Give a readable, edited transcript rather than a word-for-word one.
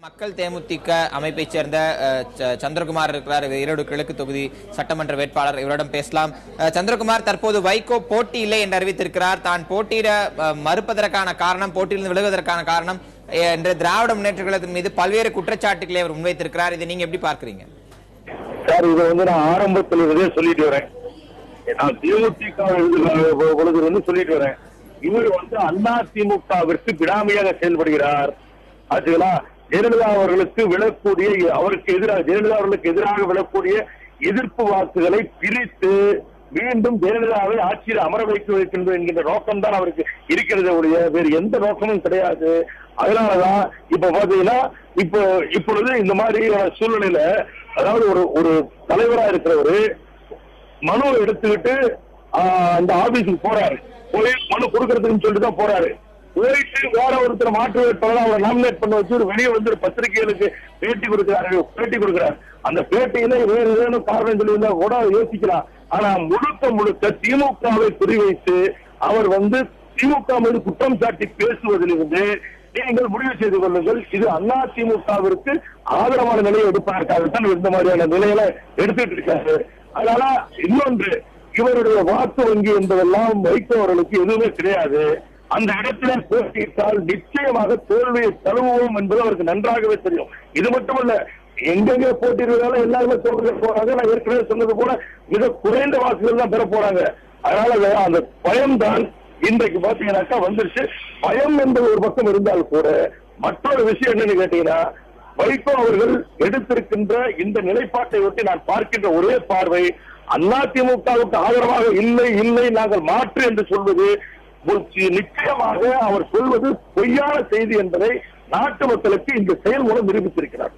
மக்கள் தேமுதிக அமைப்பை சேர்ந்த சந்திரகுமார் இருக்கிறார். ஈரோடு கிழக்கு தொகுதி சட்டமன்ற வேட்பாளர். இவரிடம் பேசலாம். சந்திரகுமார், தற்போது வைகோ போட்டி இல்லை என்று அறிவித்திருக்கிறார். தான் போட்டியிட மறுப்பதற்கான காரணம், போட்டியிலிருந்து விலகுவதற்கான காரணம் என்று திராவிட முன்னேற்ற கழகத்தின் மீது பல்வேறு குற்றச்சாட்டுகளை அவர் முன்வைத்திருக்கிறார். இதை நீங்க எப்படி பார்க்கிறீங்க? சார், இதை நான் ஆரம்பத்திலிருந்தே சொல்லிட்டு வரேன். நான் தேமுதிக பொழுது சொல்லிட்டு வரேன். இவர் அண்ணா திமுகவிற்கு பிடாமையாக செயல்படுகிறார். ஆச்சுங்களா? ஜெயலலிதா அவர்களுக்கு விழக்கூடிய, அவருக்கு எதிராக, ஜெயலலிதா அவர்களுக்கு எதிராக விழக்கூடிய எதிர்ப்பு வாக்குகளை பிரித்து மீண்டும் ஜெயலலிதாவை ஆட்சியில் அமர வைக்கின்ற என்கின்ற நோக்கம் தான் அவருக்கு இருக்கிறது ஒழிய வேறு எந்த நோக்கமும் கிடையாது. அதனாலதான் இப்ப பாத்தீங்கன்னா இப்பொழுது இந்த மாதிரி சூழ்நிலையில, அதாவது ஒரு தலைவரா இருக்கிறவரு மனு எடுத்துக்கிட்டு அந்த ஆபீஸுக்கு போறாரு. போய் மனு கொடுக்கறதுன்னு சொல்லிட்டு தான் போறாரு. போயிட்டு வேற ஒருத்தர் மாற்று வேட்பாளர் அவரை நாமினேட் பண்ண வச்சு வெளியே பத்திரிகைகளுக்கு பேட்டி கொடுக்கிறார். அந்த பேட்டியில வேறு ஏதேனும் காரணம் சொல்லியிருந்தா கூட யோசிக்கலாம். ஆனா முழுக்க திமுகவை குறிவைத்து அவர் திமுக மீது குற்றம் சாட்டி பேசுவதிலிருந்து நீங்கள் முடிவு செய்து கொள்ளுங்கள். இது அண்ணா திமுகவிற்கு ஆதரவான நிலையை எடுப்பதற்காகத்தான் இந்த மாதிரியான நிலையில எடுத்துட்டு இருக்காரு. அதனால இன்னொன்று, இவருடைய வாக்கு வங்கி என்பதெல்லாம் வைகோ அவர்களுக்கு எதுவுமே கிடையாது. அந்த இடத்துல போட்டியிட்டால் நிச்சயமாக தோல்வியை தழுவுவோம் என்பது அவருக்கு நன்றாகவே தெரியும். இது மட்டுமல்ல, எங்கெங்க போட்டியிடுறதால எல்லாருமே தோல்வி போறாங்க. நான் ஏற்கனவே சொன்னது போல மிக குறைந்த வாக்குகள் தான் பெற போறாங்க. அதனால அந்த பயம்தான் இன்றைக்கு பாத்தீங்கன்னாக்கா வந்துருச்சு. பயம் என்பது ஒரு பக்கம் இருந்தால் கூட மற்றொரு விஷயம் என்னன்னு கேட்டீங்கன்னா, வைகோ அவர்கள் எடுத்திருக்கின்ற இந்த நிலைப்பாட்டை ஒட்டி நான் பார்க்கின்ற ஒரே பார்வை, அதிமுகவுக்கு ஆதரவாக இல்லை நாங்கள் மாற்று என்று சொல்வது நிச்சயமாக அவர் சொல்வது பொய்யான செய்தி என்பதை நாட்டு மக்களுக்கு இந்த செயல் மூலம் நிரூபித்திருக்கிறார்.